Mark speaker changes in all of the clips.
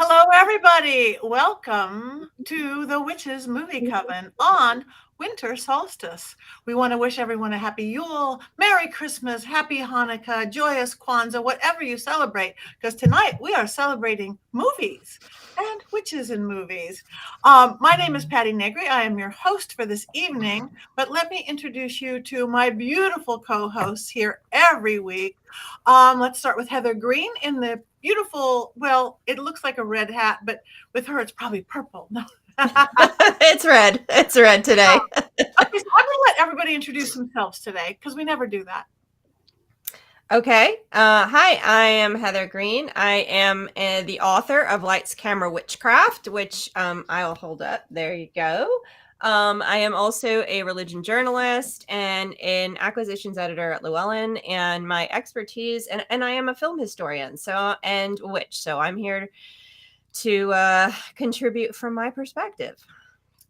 Speaker 1: Hello, everybody. Welcome to the Witches Movie Coven on Winter Solstice. We want to wish everyone a happy Yule, Merry Christmas, Happy Hanukkah, joyous Kwanzaa, whatever you celebrate, because tonight we are celebrating movies and witches in movies. My name is Patti Negri. I am your host for this evening, but let me introduce you to my beautiful co-hosts here every week. Let's start with Heather Greene in the beautiful, well, it looks like a red hat, but with her, it's probably purple. No.
Speaker 2: It's red. It's red today.
Speaker 1: Okay, so I'm going to let everybody introduce themselves today because we never do that.
Speaker 2: Okay. Hi, I am Heather Greene. I am the author of Lights, Camera, Witchcraft, which I'll hold up. There you go. I am also a religion journalist and an acquisitions editor at Llewellyn, and my expertise, and I am a film historian, and witch. So I'm here to contribute from my perspective.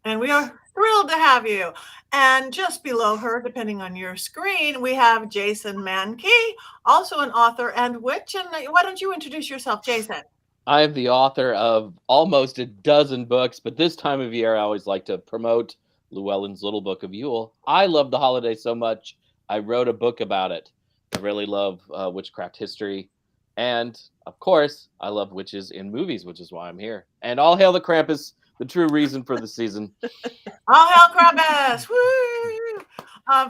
Speaker 1: And we are thrilled to have you. And just below her, depending on your screen, we have Jason Mankey, also an author and witch. And why don't you introduce yourself, Jason?
Speaker 3: I'm the author of almost a dozen books, but this time of year I always like to promote Llewellyn's Little Book of Yule. I love the holiday so much, I wrote a book about it. I really love witchcraft history. And, of course, I love witches in movies, which is why I'm here. And all hail the Krampus, the true reason for the season.
Speaker 1: All hail Krampus! Woo!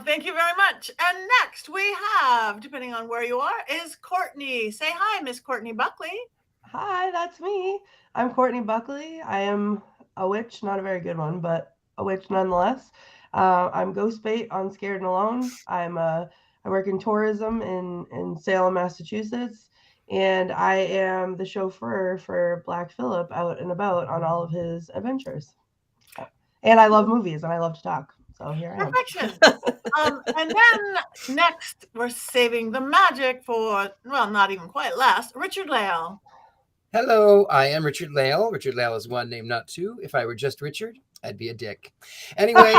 Speaker 1: Thank you very much. And next we have, depending on where you are, is Courtney. Say hi, Miss Courtney Buckley.
Speaker 4: Hi, that's me. I'm Courtney Buckley. I am a witch, not a very good one, but a witch nonetheless. I'm ghost bait on Scared and Alone. I work in tourism in Salem, Massachusetts, and I am the chauffeur for Black Phillip out and about on all of his adventures. And I love movies and I love to talk. So here I am.
Speaker 1: Perfection. And then next, we're saving the magic for, well, not even quite last, Richard-Lael.
Speaker 5: Hello, I am Richard-Lael. Richard-Lael is one name, not two. If I were just Richard, I'd be a dick. Anyway,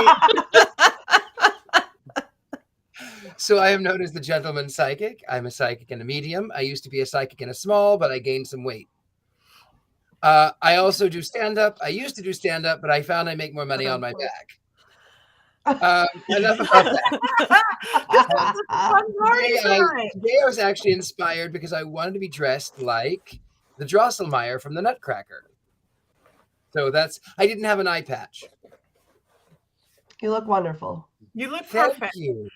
Speaker 5: so I am known as the Gentleman Psychic. I'm a psychic and a medium. I used to be a psychic and a small, but I gained some weight. I also do stand-up. I used to do stand-up, but I found I make more money on my back. Enough about that. Today I was actually inspired because I wanted to be dressed like the Drosselmeyer from the Nutcracker. So I didn't have an eye patch.
Speaker 4: You look wonderful.
Speaker 1: You look perfect.
Speaker 5: Thank you.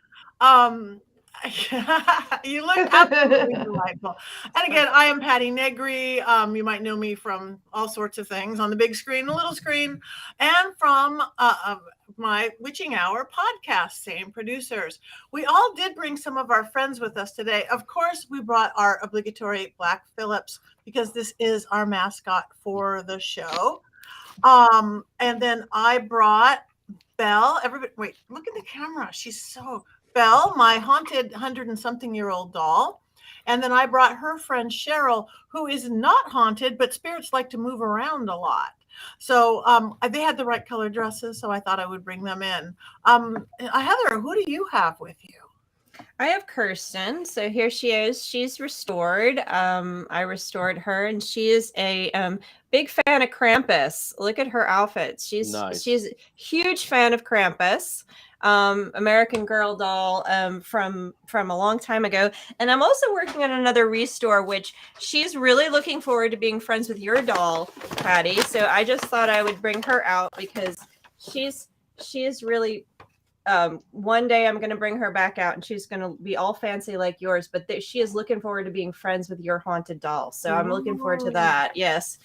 Speaker 1: You look absolutely delightful. And again, I am Patti Negri. You might know me from all sorts of things on the big screen, the little screen, and from my Witching Hour podcast, same producers. We all did bring some of our friends with us today. Of course, we brought our obligatory Black Phillips because this is our mascot for the show. And then I brought Belle. Everybody, wait, look at the camera. She's so... Belle, my haunted 100-and-something-year-old doll. And then I brought her friend Cheryl, who is not haunted, but spirits like to move around a lot. So they had the right color dresses, so I thought I would bring them in. Heather, who do you have with you?
Speaker 2: I have Kirsten. So here she is. She's restored. I restored her, and she is a big fan of Krampus. Look at her outfits. She's a huge fan of Krampus. American Girl doll from a long time ago. And I'm also working on another restore, which she's really looking forward to being friends with your doll, Patti. So I just thought I would bring her out because she is really one day I'm going to bring her back out and she's going to be all fancy like yours, but she is looking forward to being friends with your haunted doll. So I'm looking forward to that. Yes.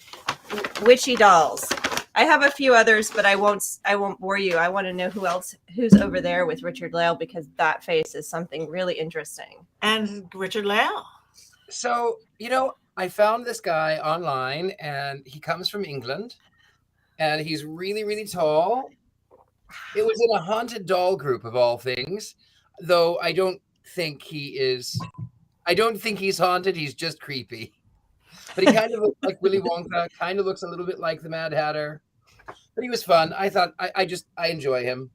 Speaker 2: Witchy dolls. I have a few others, but I won't bore you. I want to know who's over there with Richard-Lael, because that face is something really interesting.
Speaker 1: And Richard-Lael.
Speaker 5: So, I found this guy online and he comes from England and he's really, really tall. It was in a haunted doll group of all things, though I don't think he's haunted. He's just creepy. But he kind of looks like Willy Wonka, kind of looks a little bit like the Mad Hatter. But he was fun. I thought I enjoy him.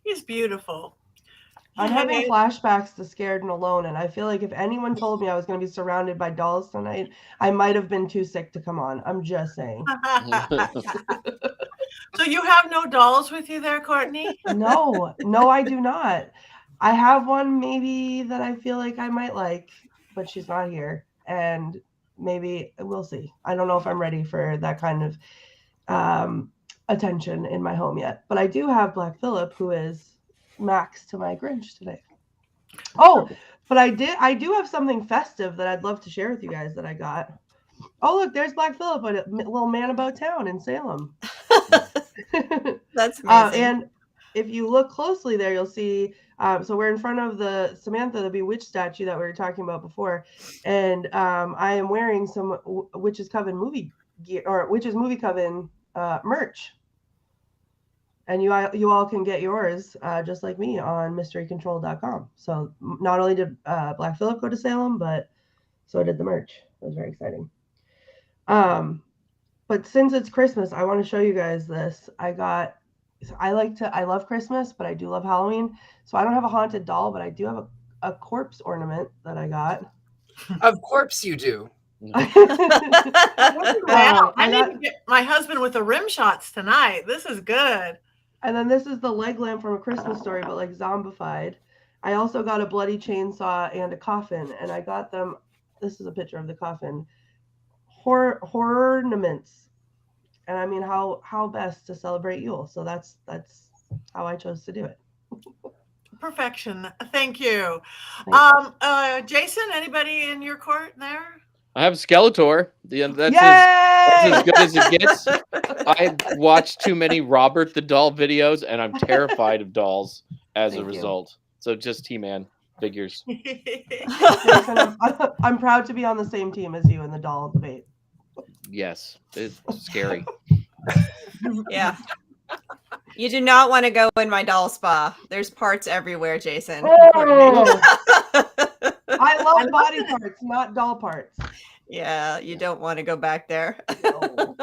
Speaker 1: He's beautiful.
Speaker 4: I'm having flashbacks to Scared and Alone, and I feel like if anyone told me I was going to be surrounded by dolls tonight, I might have been too sick to come on. I'm just saying.
Speaker 1: So you have no dolls with you there, Courtney?
Speaker 4: No, I do not. I have one maybe that I feel like I might like, but she's not here, and maybe we'll see. I don't know if I'm ready for that kind of attention in my home yet, but I do have Black Phillip, who is Max to my Grinch today. Oh, but I do have something festive that I'd love to share with you guys that I got. Oh, look, there's Black Phillip, a little man about town in Salem.
Speaker 2: That's amazing.
Speaker 4: And if you look closely there, you'll see, so we're in front of the Samantha the Bewitched statue that we were talking about before. And I am wearing some Witches Coven movie gear, or Witches Movie Coven merch. And you all can get yours just like me on mysterycontrol.com. So not only did Black Phillip go to Salem, but so did the merch. It was very exciting. But since it's Christmas, I want to show you guys this. I love Christmas, but I do love Halloween. So I don't have a haunted doll, but I do have a corpse ornament that I got.
Speaker 5: Of course you do.
Speaker 1: Wow, I need to get my husband with the rim shots tonight. This is good.
Speaker 4: And then this is the leg lamp from A Christmas Story, but like zombified. I also got a bloody chainsaw and a coffin, and I got them. This is a picture of the coffin. Horrornaments, and I mean, how best to celebrate Yule? So that's how I chose to do it.
Speaker 1: Perfection. Thank you. Jason, anybody in your court there?
Speaker 3: I have Skeletor. That's as good as it gets. I watched too many Robert the Doll videos, and I'm terrified of dolls as a result. So just He-Man figures.
Speaker 4: Jason, I'm proud to be on the same team as you in the doll debate.
Speaker 3: Yes, it's scary.
Speaker 2: Yeah. You do not want to go in my doll spa. There's parts everywhere, Jason.
Speaker 4: Oh. I love body parts, not doll parts.
Speaker 2: Yeah, you don't want to go back there.
Speaker 4: No.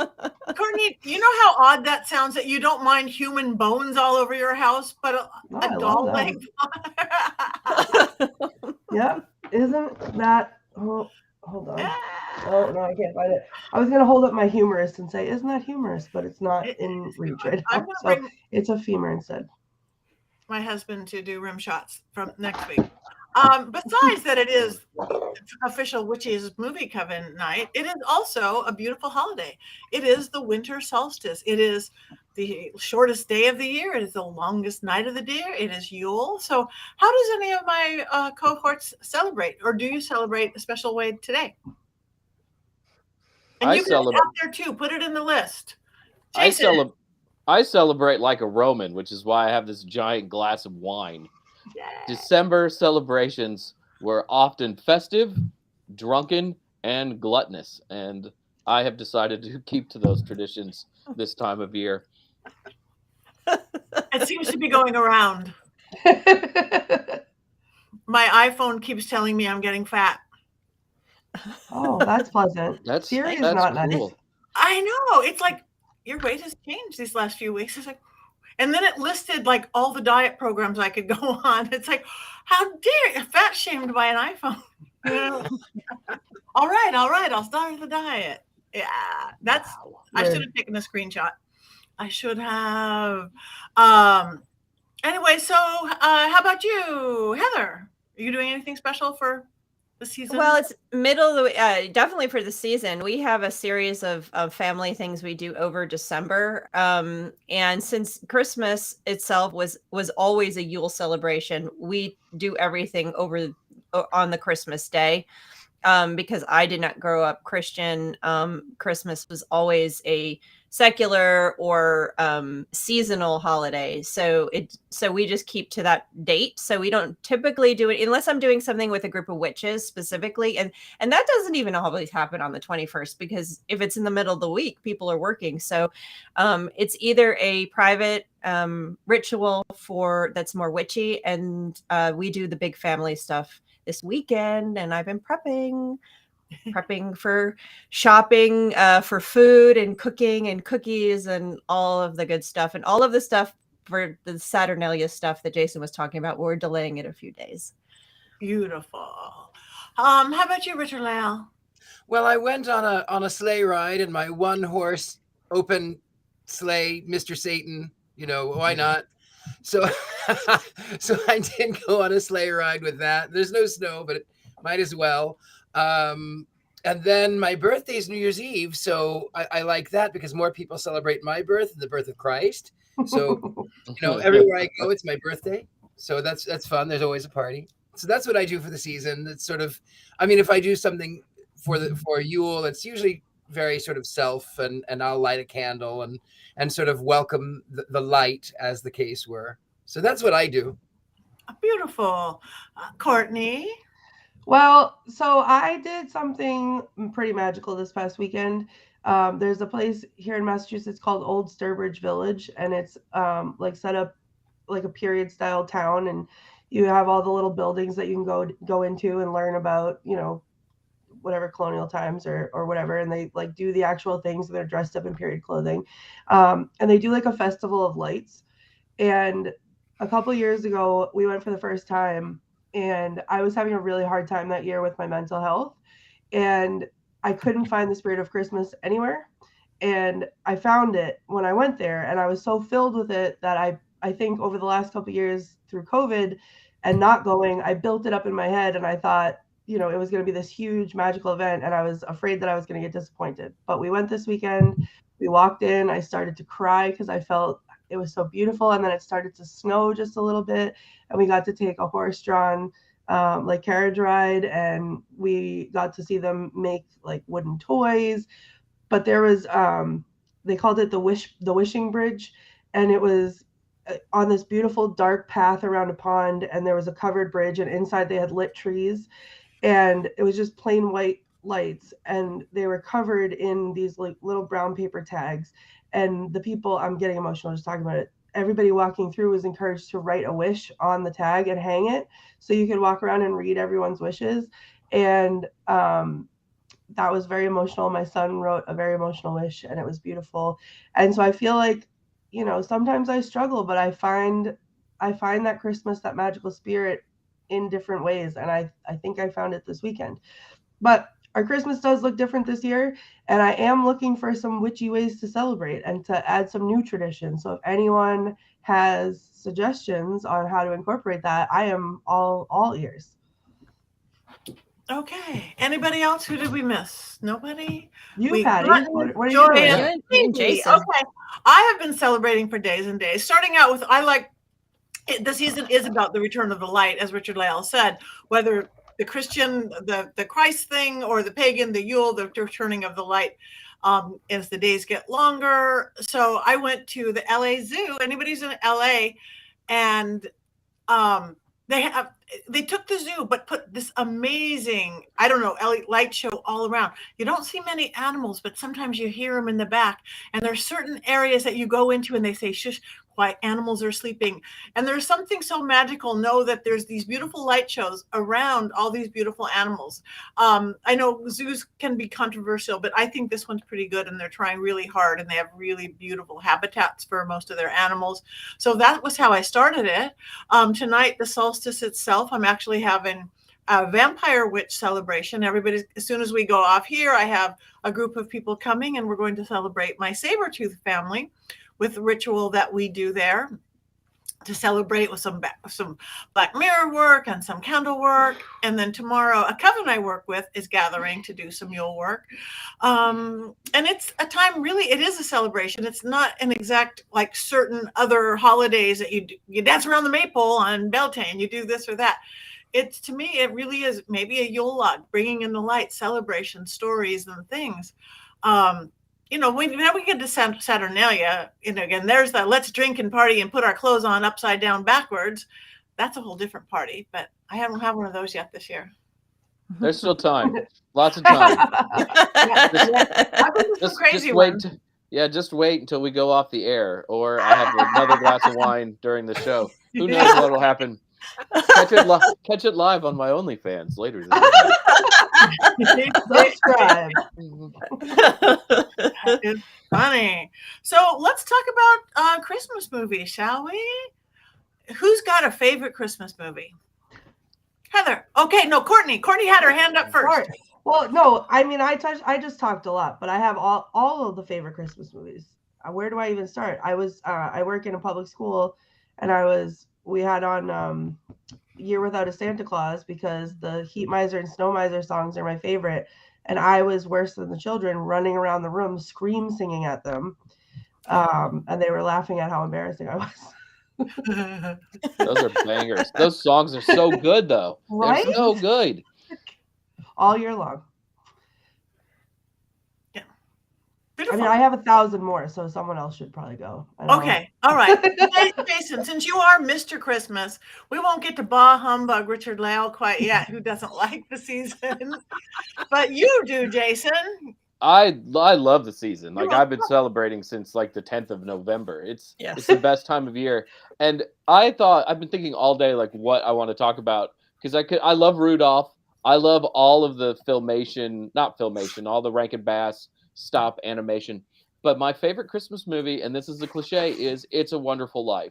Speaker 1: Courtney, you know how odd that sounds that you don't mind human bones all over your house, but a doll leg?
Speaker 4: Yeah, isn't that... Oh, hold on. Oh, no, I can't find it. I was going to hold up my humorous and say, isn't that humorous? But it's not in reach right now. So it's a femur instead.
Speaker 1: My husband to do rim shots from next week. Besides that, it is official Witches Movie Coven night. It is also a beautiful holiday. It is the Winter Solstice. It is the shortest day of the year. It is the longest night of the year. It is Yule. So how does any of my cohorts celebrate? Or do you celebrate a special way today? And you can out there too. Put it in the list. Jason.
Speaker 3: I celebrate like a Roman, which is why I have this giant glass of wine. Yeah. December celebrations were often festive, drunken, and gluttonous, and I have decided to keep to those traditions this time of year.
Speaker 1: It seems to be going around. My iPhone keeps telling me I'm getting fat.
Speaker 4: Oh, that's pleasant. Siri is not
Speaker 3: cool.
Speaker 4: nice.
Speaker 1: I know. It's like your weight has changed these last few weeks. It's like, and then it listed like all the diet programs I could go on. It's like, how dare you, fat shamed by an iPhone? You know? All right. I'll start the diet. Yeah, that's. Wow. I should have taken a screenshot. I should have. Anyway, so how about you, Heather? Are you doing anything special for the season?
Speaker 2: Well, it's middle of the week, definitely for the season. We have a series of family things we do over December. And since Christmas itself was always a Yule celebration, we do everything on the Christmas day. Because I did not grow up Christian, Christmas was always a secular or seasonal holiday. So we just keep to that date. So we don't typically do it unless I'm doing something with a group of witches specifically. And that doesn't even always happen on the 21st, because if it's in the middle of the week, people are working. So it's either a private ritual that's more witchy, and we do the big family stuff this weekend, and I've been prepping for shopping for food and cooking and cookies and all of the good stuff. And all of the stuff for the Saturnalia stuff that Jason was talking about, we're delaying it a few days.
Speaker 1: Beautiful. How about you, Richard-Lael?
Speaker 5: Well, I went on a sleigh ride in my one horse open sleigh, Mr. Satan. You know, why not? So, so I did go on a sleigh ride with that. There's no snow, but it might as well. And then my birthday is New Year's Eve, so I like that because more people celebrate my birth, the birth of Christ. So, you know, everywhere I go, it's my birthday. So that's fun. There's always a party. So that's what I do for the season. It's sort of, I mean, if I do something for Yule, it's usually very sort of self, and I'll light a candle and sort of welcome the light, as the case were. So that's what I do.
Speaker 1: Beautiful. Courtney?
Speaker 4: Well, so I did something pretty magical this past weekend. There's a place here in Massachusetts called Old Sturbridge Village, and it's like set up like a period style town, and you have all the little buildings that you can go into and learn about, you know, whatever colonial times or whatever, and they like do the actual things, and they're dressed up in period clothing, and they do like a festival of lights. And a couple years ago we went for the first time, and I was having a really hard time that year with my mental health, and I couldn't find the spirit of Christmas anywhere, and I found it when I went there, and I was so filled with it that I think over the last couple of years through COVID and not going, I built it up in my head, and I thought, you know, it was going to be this huge magical event, and I was afraid that I was going to get disappointed. But we went this weekend, we walked in, I started to cry because I felt it was so beautiful, and then it started to snow just a little bit, and we got to take a horse-drawn like carriage ride, and we got to see them make like wooden toys. But there was they called it the wishing bridge, and it was on this beautiful dark path around a pond, and there was a covered bridge, and inside they had lit trees, and it was just plain white lights, and they were covered in these like little brown paper tags. And the people, I'm getting emotional just talking about it, everybody walking through was encouraged to write a wish on the tag and hang it so you could walk around and read everyone's wishes. And that was very emotional. My son wrote a very emotional wish, and it was beautiful. And so I feel like, you know, sometimes I struggle, but I find that Christmas, that magical spirit in different ways. And I think I found it this weekend. But our Christmas does look different this year, and I am looking for some witchy ways to celebrate and to add some new traditions. So if anyone has suggestions on how to incorporate that, I am all ears.
Speaker 1: Okay. Anybody else? Who did we miss? Nobody?
Speaker 4: Patti. What are you
Speaker 1: Joy
Speaker 4: doing?
Speaker 2: and Jason.
Speaker 1: Okay. I have been celebrating for days and days, starting out with, the season is about the return of the light, as Richard-Lael said, whether the Christian, the Christ thing, or the pagan, the Yule, the returning of the light, as the days get longer. So I went to the LA Zoo. Anybody's in LA, and they took the zoo, but put this amazing, I don't know, light show all around. You don't see many animals, but sometimes you hear them in the back. And there's certain areas that you go into and they say, shush, quiet, animals are sleeping. And there's something so magical. Know that there's these beautiful light shows around all these beautiful animals. I know zoos can be controversial, but I think this one's pretty good, and they're trying really hard, and they have really beautiful habitats for most of their animals. So that was how I started it. Tonight, the solstice itself, I'm actually having a vampire witch celebration. Everybody, as soon as we go off here, I have a group of people coming, and we're going to celebrate my saber-tooth family with the ritual that we do there to celebrate with some black mirror work and some candle work. And then tomorrow, a coven I work with is gathering to do some Yule work. And it's a time, really, it is a celebration. It's not an exact, like certain other holidays that you dance around the maypole on Beltane, you do this or that. It's, to me, it really is maybe a Yule log, bringing in the light, celebration, stories and things. You know, now we get to Saturnalia, you know, again, there's that let's drink and party and put our clothes on upside down backwards. That's a whole different party, but I haven't had one of those yet this year.
Speaker 3: There's still time. Lots of time. Just wait. Just wait until we go off the air, or I have another glass of wine during the show. Who knows what will happen? Catch it live on my OnlyFans later.
Speaker 4: Subscribe.
Speaker 1: It's funny. So let's talk about Christmas movies, shall we? Who's got a favorite Christmas movie? Heather. Okay, no, Courtney. Courtney had her hand up first.
Speaker 4: Sorry. Well, no, I mean, I just talked a lot, but I have all of the favorite Christmas movies. Where do I even start? I work in a public school, and we had on Year Without a Santa Claus because the Heat Miser and Snow Miser songs are my favorite. And I was worse than the children, running around the room, singing at them. And they were laughing at how embarrassing I was.
Speaker 3: Those are bangers. Those songs are so good, though.
Speaker 4: Right?
Speaker 3: They're so good.
Speaker 4: All year long.
Speaker 1: Yeah.
Speaker 4: Beautiful. I mean, I have 1,000 more, so someone else should probably go.
Speaker 1: Okay. All right. Jason, since you are Mr. Christmas, we won't get to bah humbug Richard-Lael quite yet, who doesn't like the season. But you do, Jason.
Speaker 3: I love the season. Like, I've been celebrating since like the 10th of November. It's the best time of year. And I've been thinking all day like what I want to talk about, because I love Rudolph. I love all of the all the Rankin Bass stop animation. But my favorite Christmas movie, and this is a cliche, is It's a Wonderful Life.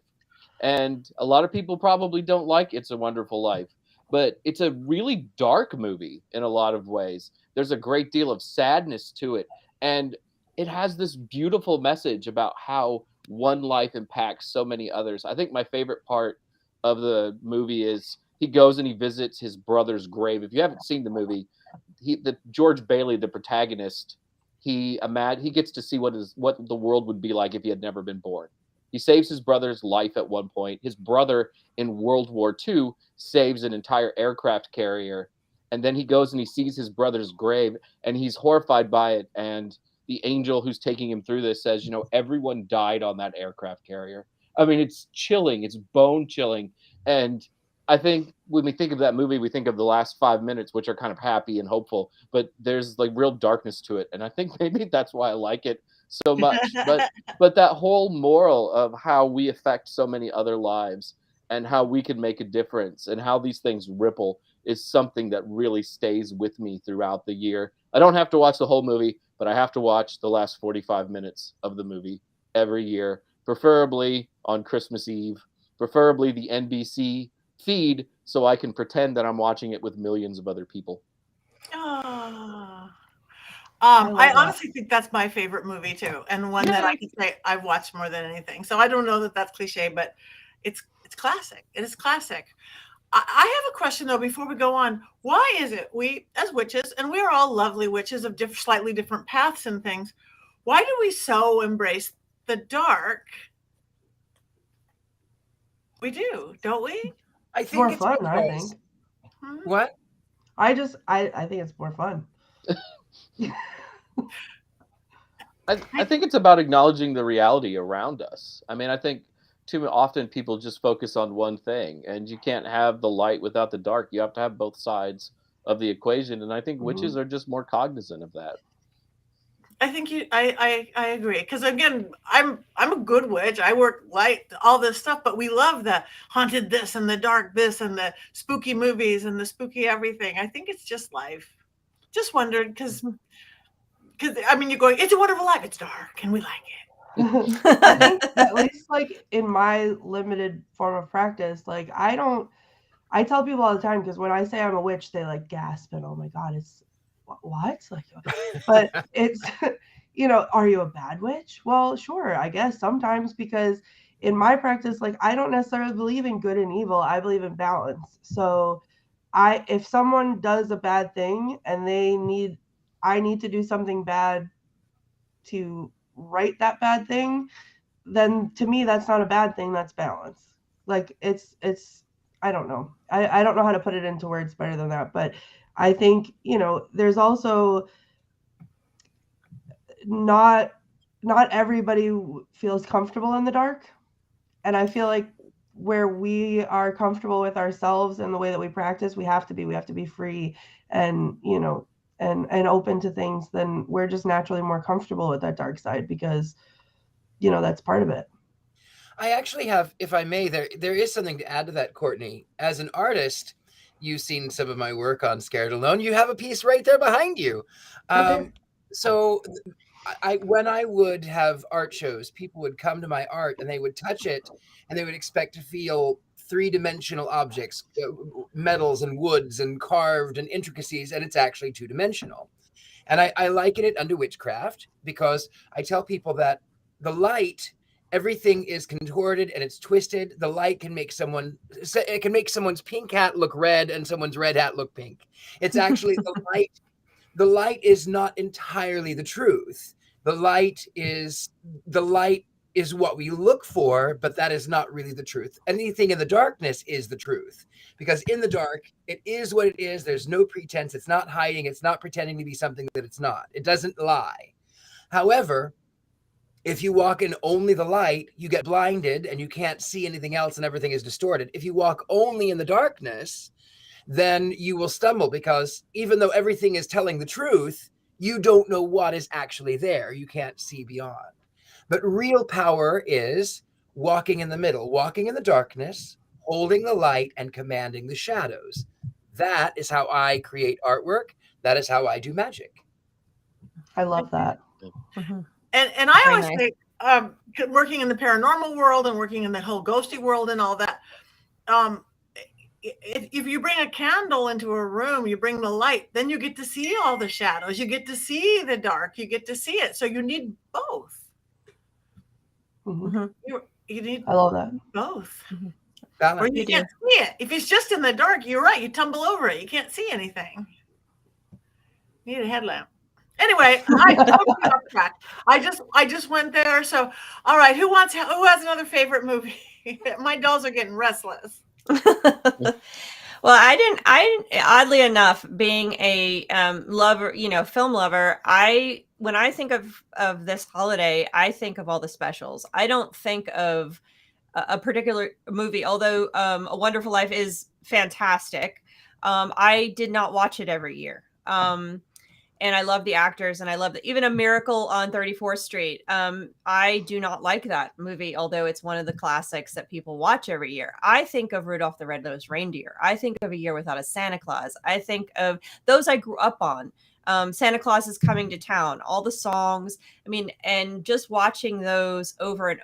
Speaker 3: And a lot of people probably don't like It's a Wonderful Life, but it's a really dark movie in a lot of ways. There's a great deal of sadness to it. And it has this beautiful message about how one life impacts so many others. I think my favorite part of the movie is he goes and he visits his brother's grave. If you haven't seen the movie, George Bailey, the protagonist, he gets to see what the world would be like if he had never been born. He saves his brother's life at one point. His brother in World War II saves an entire aircraft carrier. And then he goes and he sees his brother's grave and he's horrified by it. And the angel who's taking him through this says, everyone died on that aircraft carrier. I mean, it's chilling. It's bone chilling. And I think when we think of that movie, we think of the last 5 minutes, which are kind of happy and hopeful, but there's like real darkness to it. And I think maybe that's why I like it so much. But that whole moral of how we affect so many other lives and how we can make a difference and how these things ripple is something that really stays with me throughout the year. I don't have to watch the whole movie, but I have to watch the last 45 minutes of the movie every year, preferably on Christmas Eve, preferably the NBC feed, so I can pretend that I'm watching it with millions of other people.
Speaker 1: I honestly think that's my favorite movie too, and one that I can say I've watched more than anything. So I don't know that that's cliche, but it's classic. It is classic. I have a question though before we go on. Why is it we, as witches, and we are all lovely witches of slightly different paths and things, why do we so embrace the dark? We do, don't we?
Speaker 5: I think
Speaker 4: more fun. I think.
Speaker 5: What?
Speaker 4: I think it's more fun.
Speaker 3: I think it's about acknowledging the reality around us. I mean, I think too often people just focus on one thing, and you can't have the light without the dark. You have to have both sides of the equation, and I think witches are just more cognizant of that.
Speaker 1: I think I agree, because again, I'm a good witch. I work light, all this stuff, but we love the haunted this and the dark this and the spooky movies and the spooky everything. I think it's just life. Just wondered because I mean, you're going, It's a Wonderful Life. It's dark and we like it.
Speaker 4: I think at least like in my limited form of practice, like I tell people all the time, because when I say I'm a witch, they like gasp and oh my God, it's what? Like, but it's, are you a bad witch? Well, sure, I guess sometimes, because in my practice, like I don't necessarily believe in good and evil. I believe in balance. So if someone does a bad thing and I need to do something bad to right that bad thing, then to me, that's not a bad thing. That's balance. Like it's, I don't know. I don't know how to put it into words better than that, but I think, there's also not everybody feels comfortable in the dark. And I feel like where we are comfortable with ourselves and the way that we practice, we have to be free and, and open to things, then we're just naturally more comfortable with that dark side because, that's part of it.
Speaker 5: I actually have, if I may, there is something to add to that, Courtney. As an artist, you've seen some of my work on Scared Alone. You have a piece right there behind you. So when I would have art shows, people would come to my art and they would touch it and they would expect to feel three-dimensional objects, metals and woods and carved and intricacies, and it's actually two-dimensional. And I liken it unto witchcraft because I tell people that the light, everything is contorted and it's twisted. The light can make someone's pink hat look red and someone's red hat look pink. It's actually the light. The light is not entirely the truth. The light is what we look for, but that is not really the truth. Anything in the darkness is the truth, because in the dark, it is what it is. There's no pretense. It's not hiding. It's not pretending to be something that it's not. It doesn't lie. However, if you walk in only the light, you get blinded and you can't see anything else and everything is distorted. If you walk only in the darkness, then you will stumble, because even though everything is telling the truth, you don't know what is actually there. You can't see beyond. But real power is walking in the middle, walking in the darkness, holding the light and commanding the shadows. That is how I create artwork. That is how I do magic.
Speaker 4: I love that.
Speaker 2: Mhm.
Speaker 1: And I
Speaker 2: Very
Speaker 1: always
Speaker 2: nice.
Speaker 1: think, working in the paranormal world and working in the whole ghosty world and all that, if you bring a candle into a room, you bring the light, then you get to see all the shadows. You get to see the dark. You get to see it. So you need both.
Speaker 4: Mhm.
Speaker 1: You need
Speaker 4: I love that.
Speaker 1: both.
Speaker 5: Balance.
Speaker 1: Or you can't see it. If it's just in the dark, you're right. You tumble over it. You can't see anything. You need a headlamp. Anyway, I off track. I just went there. So, all right, who has another favorite movie? My dolls are getting restless.
Speaker 2: Well, I oddly enough, being a lover, film lover, when I think of this holiday, I think of all the specials. I don't think of a particular movie, although A Wonderful Life is fantastic. I did not watch it every year. And I love the actors, and I love even A Miracle on 34th Street. I do not like that movie, although it's one of the classics that people watch every year. I think of Rudolph the Red-Nosed Reindeer. I think of A Year Without a Santa Claus. I think of those I grew up on. Santa Claus is Coming to Town, all the songs. I mean, and just watching those over and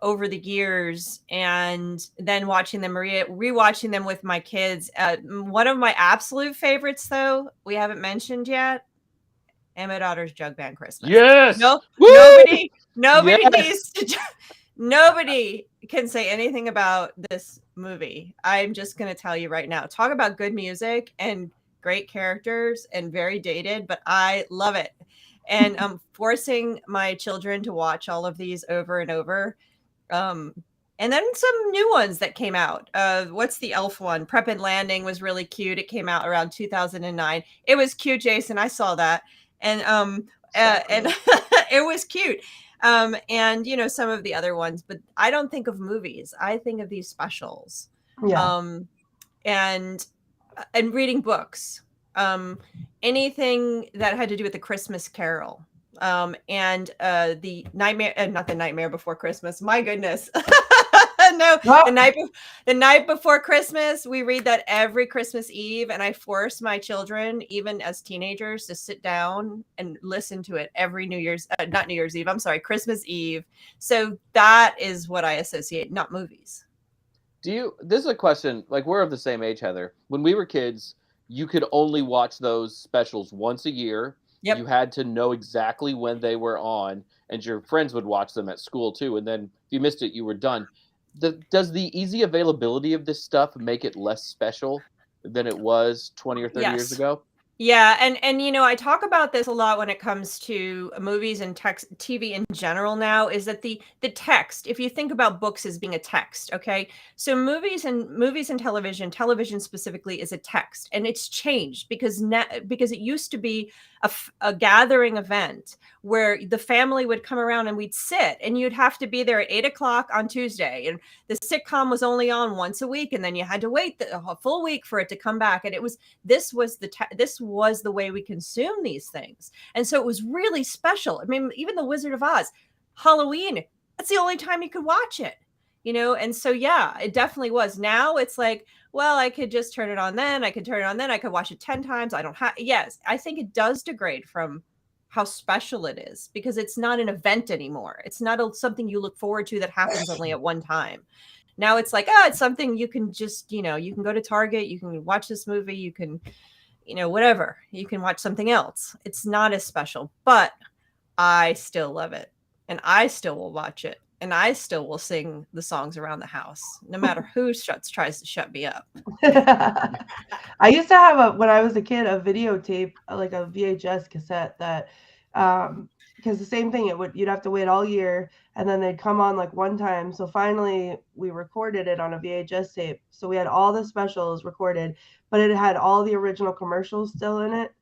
Speaker 2: over the years, and then watching them, rewatching them with my kids. One of my absolute favorites, though, we haven't mentioned yet, Emma Daughter's Jug Band Christmas.
Speaker 3: Yes.
Speaker 2: Nobody
Speaker 3: Yes.
Speaker 2: needs to. Nobody can say anything about this movie. I'm just going to tell you right now. Talk about good music and great characters and very dated, but I love it. And forcing my children to watch all of these over and over. And then some new ones that came out. What's the elf one? Prep and Landing was really cute. It came out around 2009. It was cute, Jason. I saw that. And and it was cute. And some of the other ones, but I don't think of movies. I think of these specials.
Speaker 4: Yeah.
Speaker 2: And reading books. Anything that had to do with the Christmas Carol. And the Nightmare, not the Nightmare Before Christmas. My goodness. No, the night before Christmas, we read that every Christmas Eve, and I force my children, even as teenagers, to sit down and listen to it every Christmas Eve. So that is what I associate, not movies.
Speaker 3: This is a question, like, we're of the same age, Heather. When we were kids, you could only watch those specials once a year. Yep. You had to know exactly when they were on, and your friends would watch them at school too. And then if you missed it, you were done. Does the easy availability of this stuff make it less special than it was 20 or 30 years ago?
Speaker 2: Yeah, and I talk about this a lot when it comes to movies and TV in general now, is that the text, if you think about books as being a text, okay? So movies and television specifically is a text, and it's changed because it used to be a gathering event where the family would come around and we'd sit, and you'd have to be there at 8:00 on Tuesday, and the sitcom was only on once a week, and then you had to wait a full week for it to come back, and this was the way we consume these things. And so it was really special. I mean, even the Wizard of Oz, Halloween, that's the only time you could watch it, And so, yeah, it definitely was. Now it's like, well, I could just turn it on then. I could turn it on then. I could watch it 10 times. Yes, I think it does degrade from how special it is, because it's not an event anymore. It's not something you look forward to that happens only at one time. Now it's like, it's something you can just, you can go to Target, you can watch this movie, you can, whatever, you can watch something else. It's not as special, but I still love it, and I still will watch it, and I still will sing the songs around the house, no matter who tries to shut me up.
Speaker 4: I used to have when I was a kid, a videotape, like a VHS cassette that, because the same thing, you'd have to wait all year, and then they'd come on like one time. So finally we recorded it on a VHS tape. So we had all the specials recorded, but it had all the original commercials still in it.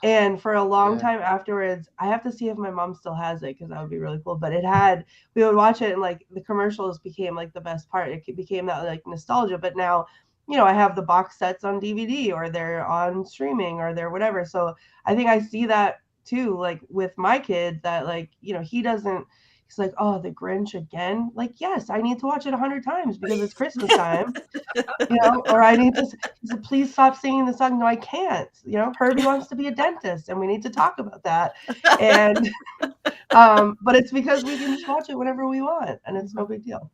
Speaker 4: And for a long time afterwards, I have to see if my mom still has it, because that would be really cool. But we would watch it, and like the commercials became like the best part. It became that like nostalgia. But now, I have the box sets on DVD, or they're on streaming, or they're whatever. So I think I see that too, like with my kid, that like, he's like, oh, the Grinch again. Like, yes, I need to watch it 100 times because it's Christmas time, or I need to, please stop singing the song. No, I can't, Herbie wants to be a dentist, and we need to talk about that. And, but it's because we can just watch it whenever we want, and it's no big deal.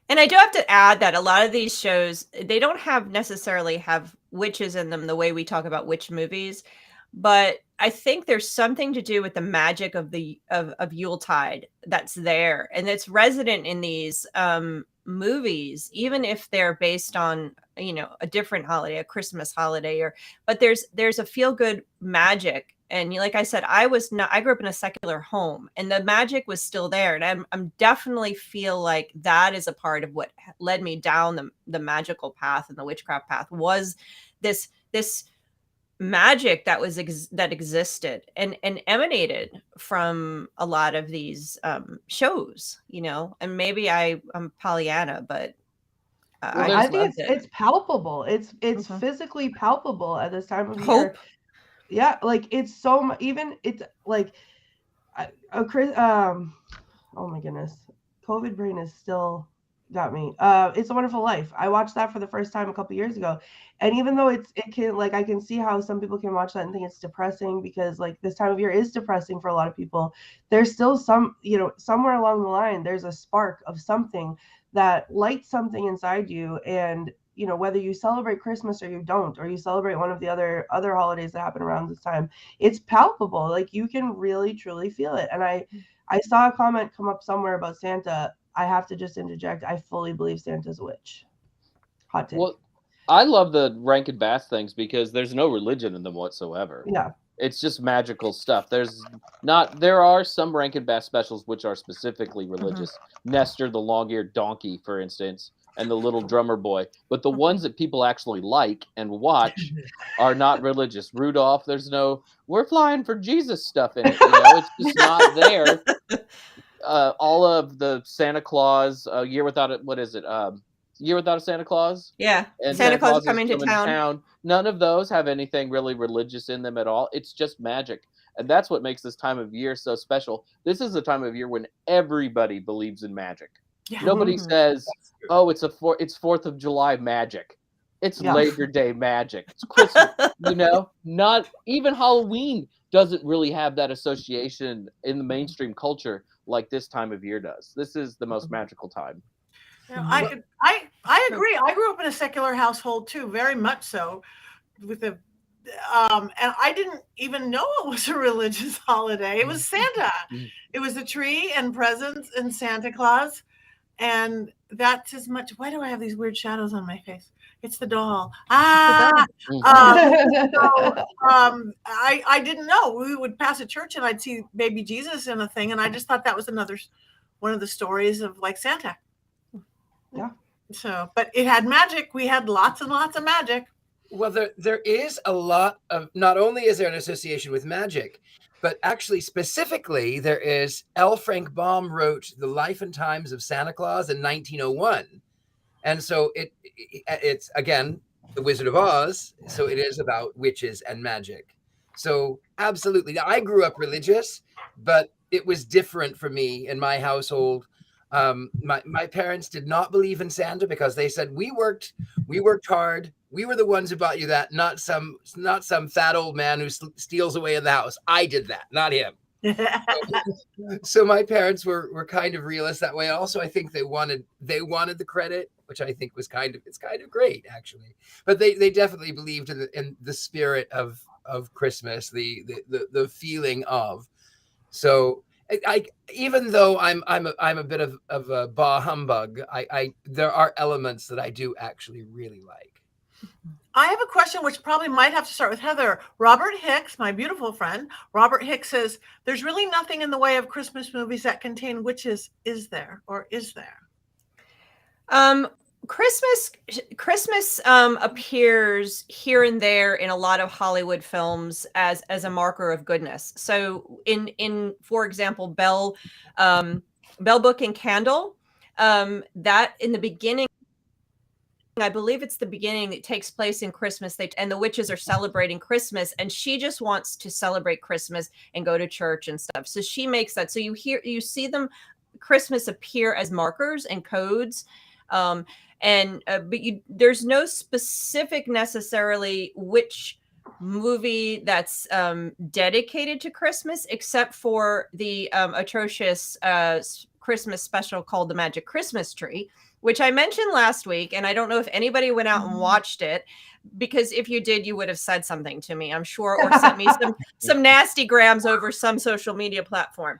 Speaker 2: And I do have to add that a lot of these shows, they don't necessarily have witches in them the way we talk about witch movies, but I think there's something to do with the magic of of Yuletide that's there, and it's resident in these movies, even if they're based on a different holiday, a Christmas holiday, but there's a feel good magic. And like I said, I grew up in a secular home, and the magic was still there. And I'm definitely feel like that is a part of what led me down the magical path and the witchcraft path, was this magic that that existed and emanated from a lot of these shows, and maybe I'm Pollyanna, but
Speaker 4: I think it's palpable. It's physically palpable at this time of year. Yeah, like it's so even it's like oh my goodness, COVID brain is still got me. It's a Wonderful Life. I watched that for the first time a couple years ago, and even though it can, like, I can see how some people can watch that and think it's depressing, because like this time of year is depressing for a lot of people. There's still some, somewhere along the line, there's a spark of something that lights something inside you, and whether you celebrate Christmas or you don't, or you celebrate one of the other holidays that happen around this time, it's palpable. Like you can really truly feel it. And I saw a comment come up somewhere about Santa. I have to just interject. I fully believe Santa's a witch. Hot take.
Speaker 3: Well, I love the Rankin Bass things because there's no religion in them whatsoever.
Speaker 4: Yeah.
Speaker 3: It's just magical stuff. There are some Rankin Bass specials which are specifically religious. Nestor the long-eared donkey, for instance, and the little drummer boy. But the ones that people actually like and watch are not religious. Rudolph, there's no "we're flying for Jesus" stuff in it. It's just not there. All of the Santa Claus, Year Without it. What is it? Year Without a Santa Claus.
Speaker 2: Yeah,
Speaker 3: and
Speaker 2: Santa Claus is coming to town.
Speaker 3: None of those have anything really religious in them at all. It's just magic, and that's what makes this time of year so special. This is a time of year when everybody believes in magic. Yeah. Nobody says, "Oh, it's 4th of July magic." It's Labor Day magic. It's Christmas. Not even Halloween doesn't really have that association in the mainstream culture like this time of year does. This is the most magical time.
Speaker 1: I agree. I grew up in a secular household too, very much so. And I didn't even know it was a religious holiday. It was Santa. It was a tree and presents and Santa Claus, and that's as much. Why do I have these weird shadows on my face? It's the doll. I didn't know. We would pass a church and I'd see baby Jesus in a thing, and I just thought that was another one of the stories of like Santa.
Speaker 4: Yeah.
Speaker 1: So, but it had magic. We had lots and lots of magic.
Speaker 5: Well, there is a lot of, not only is there an association with magic, but actually specifically there is L. Frank Baum wrote The Life and Times of Santa Claus in 1901. And so it's again, The Wizard of Oz. So it is about witches and magic. So absolutely. Now, I grew up religious, but it was different for me in my household. My parents did not believe in Santa because they said we worked hard. We were the ones who bought you that, not some fat old man who steals away in the house. I did that, not him. So my parents were kind of realists that way. Also, I think they wanted the credit, which I think was kind of great actually. But they definitely believed in the spirit of Christmas, the feeling of. So I even though I'm a bit of a bah humbug, I there are elements that I do actually really like.
Speaker 1: I have a question which probably might have to start with Heather. Robert Hicks, my beautiful friend, Robert Hicks says, there's really nothing in the way of Christmas movies that contain witches. Is there, or is there?
Speaker 2: Christmas appears here and there in a lot of Hollywood films as a marker of goodness. So in for example, Bell Book and Candle, that in the beginning, I believe it's the beginning, it takes place in Christmas, and the witches are celebrating Christmas, and she just wants to celebrate Christmas and go to church and stuff. So she makes that. So you see them, Christmas appear as markers and codes. But there's no specific necessarily witch movie that's dedicated to Christmas, except for the atrocious Christmas special called The Magic Christmas Tree, which I mentioned last week. And I don't know if anybody went out and watched it, because if you did, you would have said something to me, I'm sure, or sent me some nasty grams over some social media platform.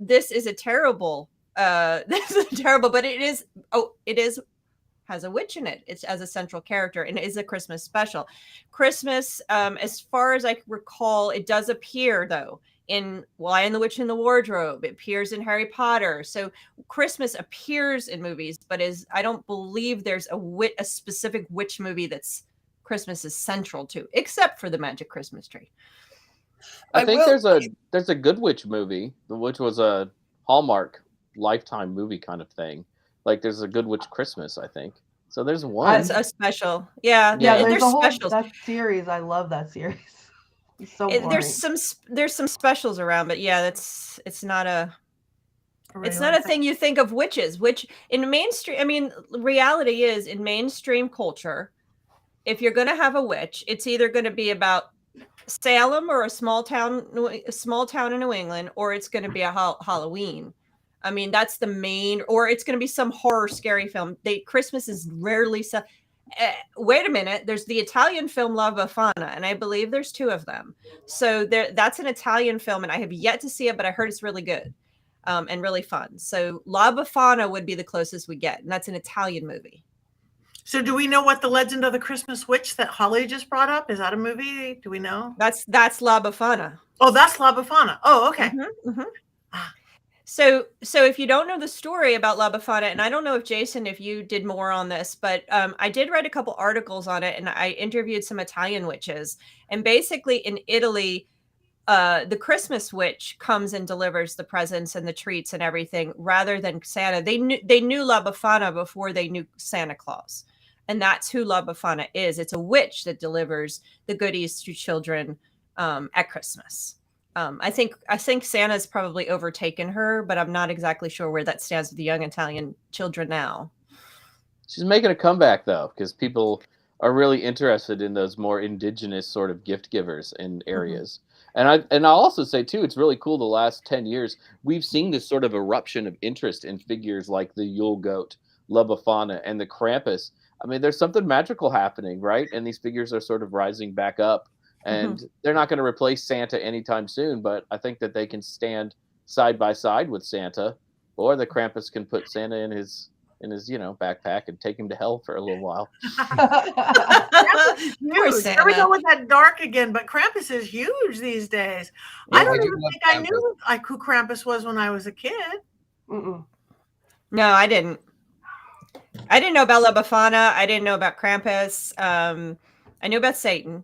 Speaker 2: This is a terrible, but it has a witch in it. It's as a central character, and it is a Christmas special. Christmas, as far as I recall, it does appear though in Lion the Witch in the Wardrobe. It appears in Harry Potter. So Christmas appears in movies, but I don't believe there's a specific witch movie that's Christmas is central to, except for The Magic Christmas Tree.
Speaker 3: I think there's a Good Witch movie, which was a Hallmark Lifetime movie kind of thing. Like there's a Good Witch Christmas, I think. So there's one.
Speaker 2: It's a special. Yeah.
Speaker 4: There's a whole
Speaker 2: specials.
Speaker 4: That series. I love that series. It's so boring.
Speaker 2: There's some specials around, but yeah, it's not a thing you think of witches, which in mainstream, I mean, reality is in mainstream culture, if you're going to have a witch, it's either going to be about Salem or a small town in New England, or it's going to be a Halloween. I mean, that's the main, or it's going to be some horror, scary film. Christmas is rarely wait a minute. There's the Italian film La Befana, and I believe there's two of them. So that's an Italian film, and I have yet to see it, but I heard it's really good and really fun. So La Befana would be the closest we get, and that's an Italian movie.
Speaker 1: So do we know what the Legend of the Christmas Witch that Holly just brought up? Is that a movie? Do we know?
Speaker 2: That's La Befana.
Speaker 1: Oh, that's La Befana. Oh, okay.
Speaker 2: Mm-hmm, mm-hmm. So if you don't know the story about La Befana, and I don't know if Jason, if you did more on this, but I did write a couple articles on it, and I interviewed some Italian witches. And basically in Italy, the Christmas witch comes and delivers the presents and the treats and everything rather than Santa. They knew La Befana before they knew Santa Claus. And that's who La Befana is. It's a witch that delivers the goodies to children at Christmas. I think Santa's probably overtaken her, but I'm not exactly sure where that stands with the young Italian children now.
Speaker 3: She's making a comeback though, because people are really interested in those more indigenous sort of gift givers in areas. Mm-hmm. And I'll also say too, it's really cool. The last 10 years, we've seen this sort of eruption of interest in figures like the Yule Goat, La Befana, and the Krampus. I mean, there's something magical happening, right? And these figures are sort of rising back up. And they're not going to replace Santa anytime soon, but I think that they can stand side by side with Santa, or the Krampus can put Santa in his backpack and take him to hell for a little while.
Speaker 1: Huge. Here we go with that dark again, but Krampus is huge these days. Yeah, I don't even think I knew who Krampus was when I was a kid.
Speaker 2: Mm-mm. No, I didn't. I didn't know about La Befana. I didn't know about Krampus. I knew about Satan.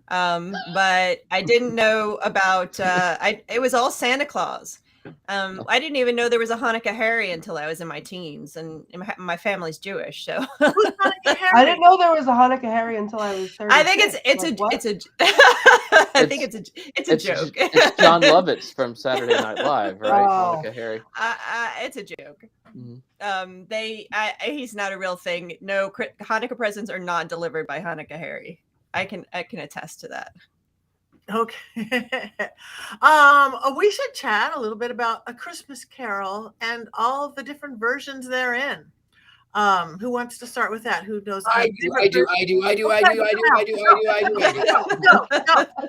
Speaker 2: But I didn't know about, it was all Santa Claus. I didn't even know there was a Hanukkah Harry until I was in my teens, and my family's Jewish, so
Speaker 4: I didn't know there was a Hanukkah Harry until I was 30.
Speaker 2: I think it's a joke.
Speaker 3: It's John Lovitz from Saturday Night Live, right?
Speaker 4: Oh.
Speaker 3: Hanukkah Harry.
Speaker 2: It's a joke.
Speaker 3: Mm-hmm.
Speaker 2: He's not a real thing. No, Hanukkah presents are not delivered by Hanukkah Harry. I can attest to that.
Speaker 1: Okay. We should chat a little bit about A Christmas Carol and all the different versions therein. Who wants to start with that? Who knows?
Speaker 5: I do.
Speaker 1: No.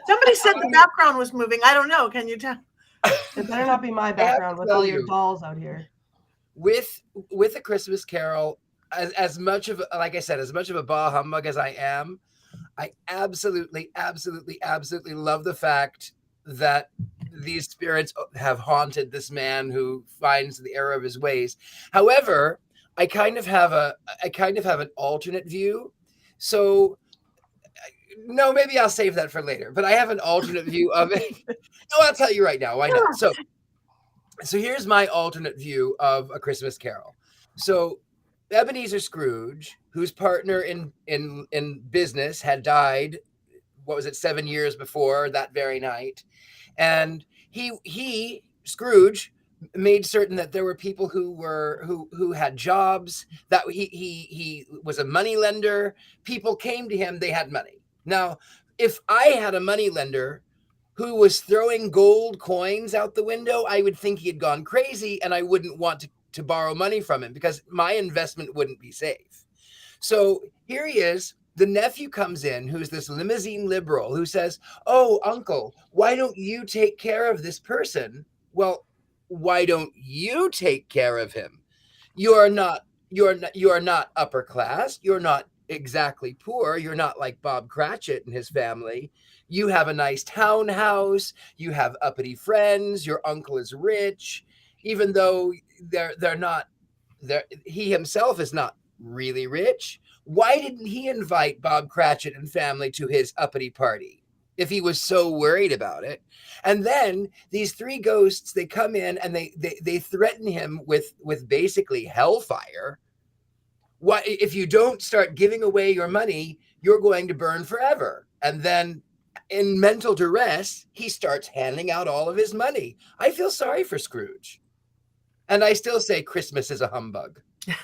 Speaker 1: Somebody said the background was moving. I don't know. Can you tell?
Speaker 4: It better not be my background with all your dolls out here.
Speaker 5: With A Christmas Carol, as much of, like I said, as much of a bah humbug as I am, I absolutely love the fact that these spirits have haunted this man who finds the error of his ways. However, I kind of have an alternate view. So no, maybe I'll save that for later, but I have an alternate view of it. No, I'll tell you right now. Why not? So here's my alternate view of A Christmas Carol. So Ebenezer Scrooge, whose partner in business had died, what was it, 7 years before that very night, and he Scrooge made certain that there were people who had jobs, that he was a money lender. People came to him, they had money. Now, if I had a money lender who was throwing gold coins out the window, I would think he had gone crazy, and I wouldn't want to borrow money from him because my investment wouldn't be safe. So here he is. The nephew comes in, who's this limousine liberal, who says, "Oh, uncle, why don't you take care of this person?" Well, why don't you take care of him? You're not upper class. You're not exactly poor. You're not like Bob Cratchit and his family. You have a nice townhouse. You have uppity friends. Your uncle is rich, even though they're not. He himself is not really rich. Why didn't he invite Bob Cratchit and family to his uppity party if he was so worried about it? And then these three ghosts, they come in and they threaten him with basically hellfire. What if you don't start giving away your money, you're going to burn forever. And then in mental duress, he starts handing out all of his money. I feel sorry for Scrooge. And I still say Christmas is a humbug.
Speaker 3: We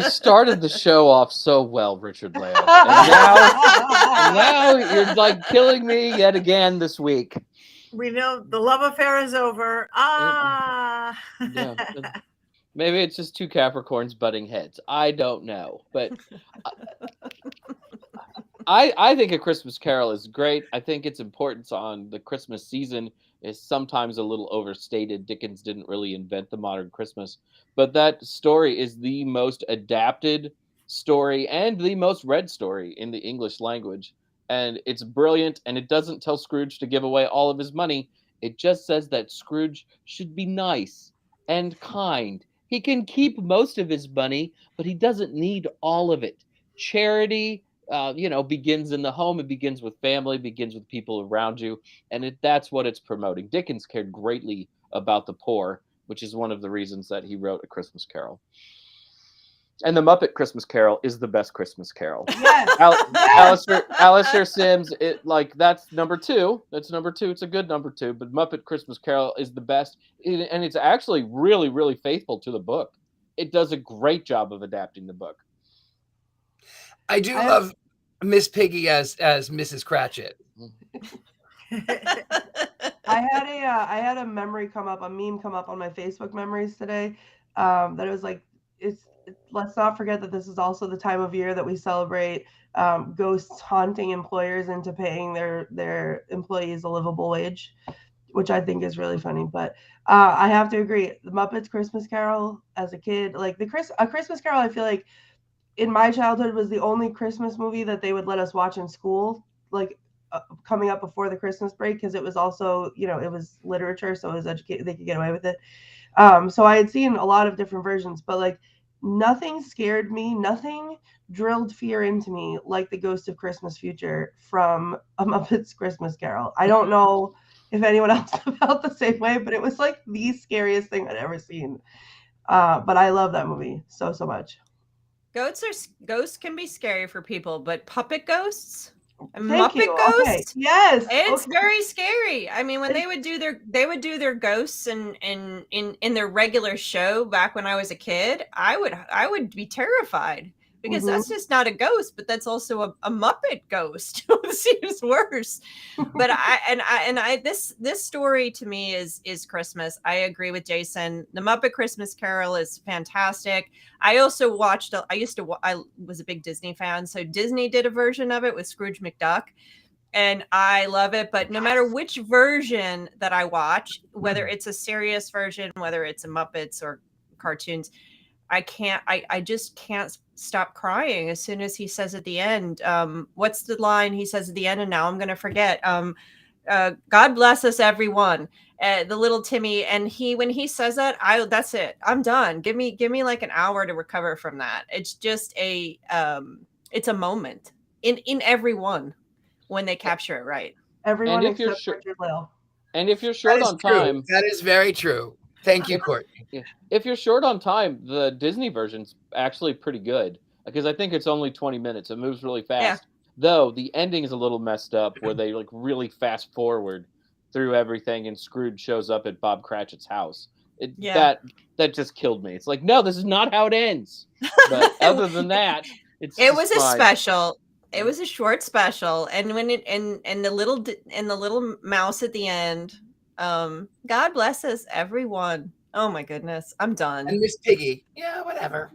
Speaker 3: started the show off so well, Richard-Lael, and now you're like killing me yet again this week.
Speaker 1: We know the love affair is over.
Speaker 3: Yeah. Maybe it's just two Capricorns butting heads. I don't know, but I think A Christmas Carol is great. I think its importance on the Christmas season is sometimes a little overstated. Dickens didn't really invent the modern Christmas, but that story is the most adapted story and the most read story in the English language. And it's brilliant, and it doesn't tell Scrooge to give away all of his money. It just says that Scrooge should be nice and kind. He can keep most of his money, but he doesn't need all of it. Charity, begins in the home. It begins with family, begins with people around you. And that's what it's promoting. Dickens cared greatly about the poor, which is one of the reasons that he wrote A Christmas Carol. And the Muppet Christmas Carol is the best Christmas Carol.
Speaker 4: Yes.
Speaker 3: Alistair Sims, that's number two. That's number two. It's a good number two. But Muppet Christmas Carol is the best. And it's actually really, really faithful to the book. It does a great job of adapting the book.
Speaker 5: I do love Miss Piggy as Mrs. Cratchit.
Speaker 4: I had a meme come up on my Facebook memories today. That it was like, let's not forget that this is also the time of year that we celebrate ghosts haunting employers into paying their employees a livable wage, which I think is really funny. But I have to agree, the Muppets Christmas Carol as a kid, like A Christmas Carol, I feel like in my childhood was the only Christmas movie that they would let us watch in school, like coming up before the Christmas break, because it was also, it was literature, so it was they could get away with it. So I had seen a lot of different versions, but like nothing scared me, nothing drilled fear into me like the Ghost of Christmas Future from A Muppet's Christmas Carol. I don't know if anyone else felt the same way, but it was like the scariest thing I'd ever seen. But I love that movie so much.
Speaker 2: Ghosts can be scary for people, but puppet ghosts,
Speaker 4: Thank
Speaker 2: Muppet
Speaker 4: you.
Speaker 2: ghosts,
Speaker 4: Okay. Yes,
Speaker 2: it's very scary. I mean, when they would do their ghosts and in their regular show back when I was a kid, I would be terrified because that's just not a ghost, but that's also a Muppet ghost. It seems worse. But this story to me is Christmas. I agree with Jason. The Muppet Christmas Carol is fantastic. I also watched. I was a big Disney fan, so Disney did a version of it with Scrooge McDuck, and I love it. But no matter which version that I watch, whether it's a serious version, whether it's a Muppets or cartoons, I just can't stop crying as soon as he says at the end, what's the line he says at the end? And now I'm going to forget. God bless us, everyone. The little Timmy. And when he says that, that's it. I'm done. Give me like an hour to recover from that. It's just it's a moment in everyone when they capture it right.
Speaker 4: Everyone except Richard-Lael.
Speaker 3: And if you're short on time,
Speaker 5: that is very true. Thank you, Courtney.
Speaker 3: If you're short on time, the Disney version's actually pretty good because I think it's only 20 minutes. It moves really fast. Yeah. Though the ending is a little messed up where they like really fast forward through everything and Scrooge shows up at Bob Cratchit's house. That just killed me. It's like, no, this is not how it ends. But other than that,
Speaker 2: it was a special. It was a short special, and when it and the little mouse at the end. God bless us, everyone. Oh my goodness, I'm done.
Speaker 5: And Miss Piggy, yeah, whatever.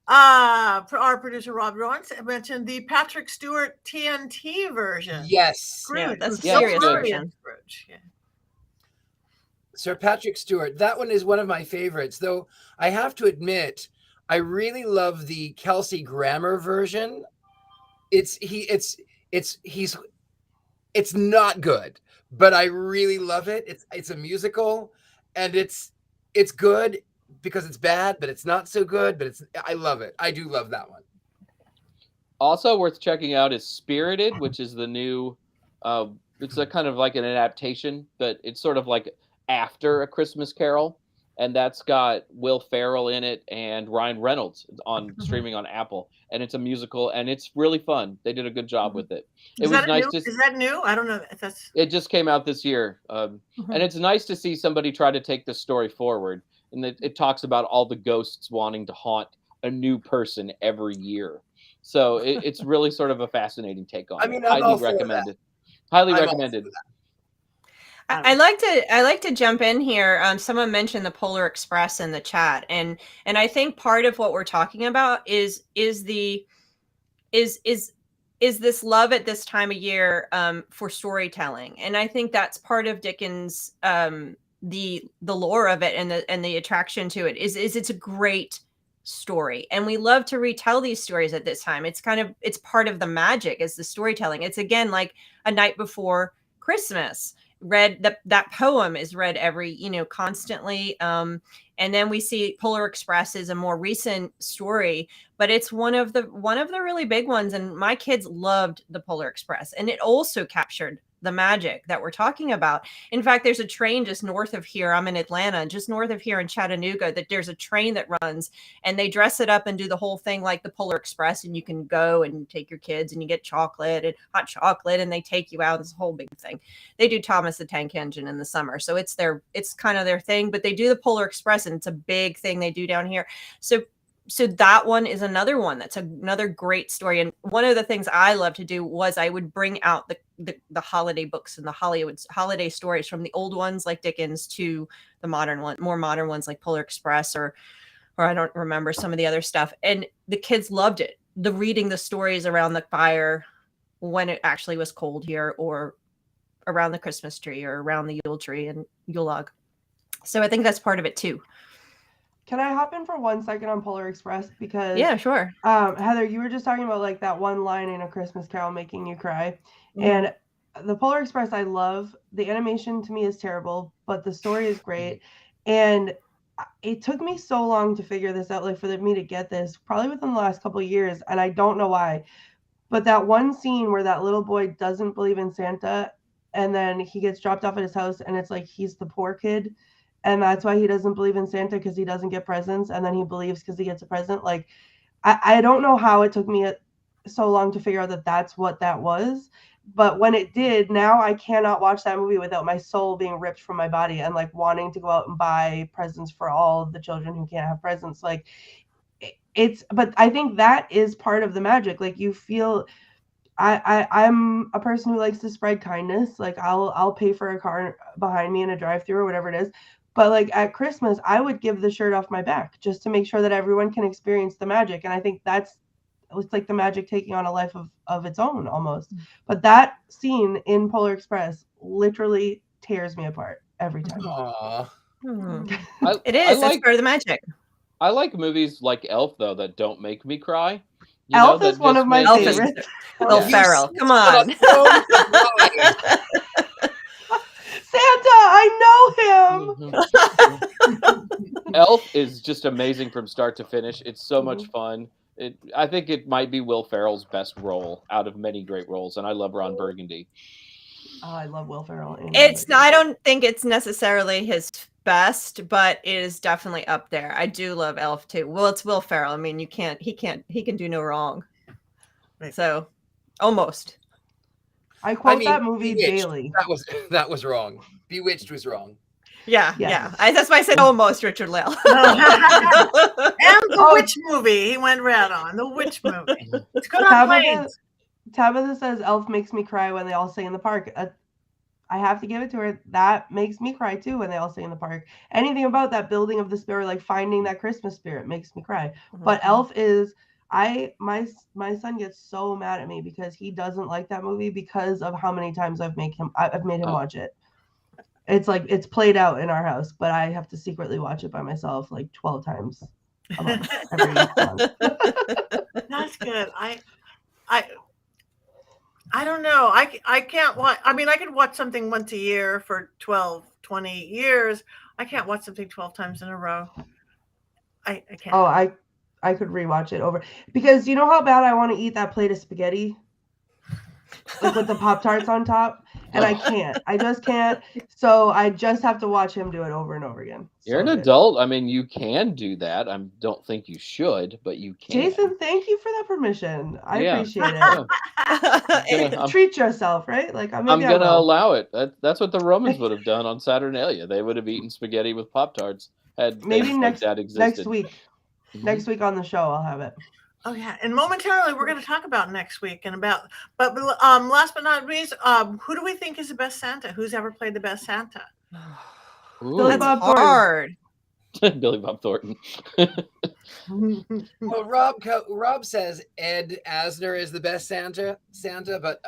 Speaker 1: Our producer Rob Lawrence mentioned the Patrick Stewart TNT version.
Speaker 5: Yes,
Speaker 2: Scrooge. That's a serious version. Scrooge. Yeah.
Speaker 5: Sir Patrick Stewart. That one is one of my favorites, though. I have to admit, I really love the Kelsey Grammer version. It's not good, but I really love it. It's a musical, and it's good because it's bad, but it's not so good. But I love it. I do love that one.
Speaker 3: Also worth checking out is Spirited, which is the new. It's a kind of like an adaptation, but it's sort of like after A Christmas Carol, and that's got Will Ferrell in it and Ryan Reynolds on streaming on Apple, and it's a musical and it's really fun. They did a good job with it. It was nice to.
Speaker 1: Is that new? I don't know if that's.
Speaker 3: It just came out this year, and it's nice to see somebody try to take the story forward. And it talks about all the ghosts wanting to haunt a new person every year. So it's really sort of a fascinating take on it. I mean, highly recommended. Highly recommended.
Speaker 2: I like to jump in here. Someone mentioned the Polar Express in the chat, and I think part of what we're talking about is this love at this time of year for storytelling, and I think that's part of Dickens' the lore of it and the attraction to it is it's a great story, and we love to retell these stories at this time. It's part of the magic is the storytelling. It's again like A Night Before Christmas. That poem is read every constantly, and then we see Polar Express is a more recent story, but it's one of the really big ones, and my kids loved the Polar Express, and it also captured the magic that we're talking about. In fact, there's a train just north of here. I'm in Atlanta, just north of here in Chattanooga, that there's a train that runs, and they dress it up and do the whole thing like the Polar Express, and you can go and take your kids and you get chocolate and hot chocolate, and they take you out. It's a whole big thing. They do Thomas the Tank Engine in the summer, so it's kind of their thing, but they do the Polar Express, and it's a big thing they do down here. So that one is another one that's another great story. And one of the things I love to do was I would bring out the holiday books and the holiday stories from the old ones like Dickens to the more modern ones like Polar Express or I don't remember some of the other stuff. And the kids loved it. Reading the stories around the fire when it actually was cold here, or around the Christmas tree, or around the Yule tree and Yule log. So I think that's part of it too.
Speaker 4: Can I hop in for 1 second on Polar Express? Because
Speaker 2: yeah, sure.
Speaker 4: Heather, you were just talking about like that one line in A Christmas Carol making you cry. And the Polar Express, I love. The animation to me is terrible, but the story is great. And it took me so long to figure this out, like for me to get this, probably within the last couple of years, and I don't know why. But that one scene where that little boy doesn't believe in Santa, and then he gets dropped off at his house, and it's like he's the poor kid, and that's why he doesn't believe in Santa, because he doesn't get presents, and then he believes because he gets a present. Like, I don't know how it took me so long to figure out that that's what that was. But when it did, now I cannot watch that movie without my soul being ripped from my body and like wanting to go out and buy presents for all the children who can't have presents. Like, but I think that is part of the magic. Like, you feel, I'm a person who likes to spread kindness. Like, I'll pay for a car behind me in a drive-thru or whatever it is. But like at Christmas, I would give the shirt off my back just to make sure that everyone can experience the magic. And I think it's like the magic taking on a life of its own almost. But that scene in Polar Express literally tears me apart every time.
Speaker 5: Aww.
Speaker 2: It is. That's part of the magic.
Speaker 3: I like movies like Elf, though, that don't make me cry.
Speaker 4: Elf is one of my favorites.
Speaker 2: Will Ferrell, come on.
Speaker 4: Santa, I know him.
Speaker 3: Elf is just amazing from start to finish. It's so much fun. I think it might be Will Ferrell's best role out of many great roles, and I love Ron Burgundy.
Speaker 4: Oh, I love Will Ferrell.
Speaker 2: I don't think it's necessarily his best, but it is definitely up there. I do love Elf too. Well, it's Will Ferrell. I mean, he can do no wrong. So, almost.
Speaker 4: I quote that movie
Speaker 5: Bewitched.
Speaker 4: daily.
Speaker 5: That was wrong. Bewitched was wrong.
Speaker 2: Yeah, yes. Yeah. That's why I said almost Richard-Lael.
Speaker 1: And the Witch movie he went red on. The Witch movie. It's good on planes.
Speaker 4: Tabitha says Elf makes me cry when they all sing in the park. I have to give it to her. That makes me cry too when they all sing in the park. Anything about that building of the spirit, like finding that Christmas spirit, makes me cry. Mm-hmm. But Elf is... my son gets so mad at me because he doesn't like that movie because of how many times I've made him watch it. It's like it's played out in our house, but I have to secretly watch it by myself like 12 times a month, every month.
Speaker 1: That's good. I don't know. I can't watch. I mean, I could watch something once a year for 12, 20 years. I can't watch something 12 times in a row. I can't.
Speaker 4: Oh, I could rewatch it over, because you know how bad I want to eat that plate of spaghetti, like with the Pop-Tarts on top, and I can't. I just can't. So I just have to watch him do it over and over again.
Speaker 3: You're an adult. I mean, you can do that. I don't think you should, but you can.
Speaker 4: Jason, thank you for that permission. I appreciate it. Treat yourself, right? Like I'm gonna
Speaker 3: allow it. That's what the Romans would have done on Saturnalia. They would have eaten spaghetti with Pop-Tarts.
Speaker 4: Maybe next week.
Speaker 3: Mm-hmm.
Speaker 4: Next week on the show, I'll have it.
Speaker 1: Oh yeah, and momentarily we're going to talk about next week but last but not least, who do we think is the best Santa? Who's ever played the best Santa?
Speaker 4: Billy Bob
Speaker 2: Thornton.
Speaker 3: Billy Bob Thornton.
Speaker 5: Well, Rob says Ed Asner is the best Santa, but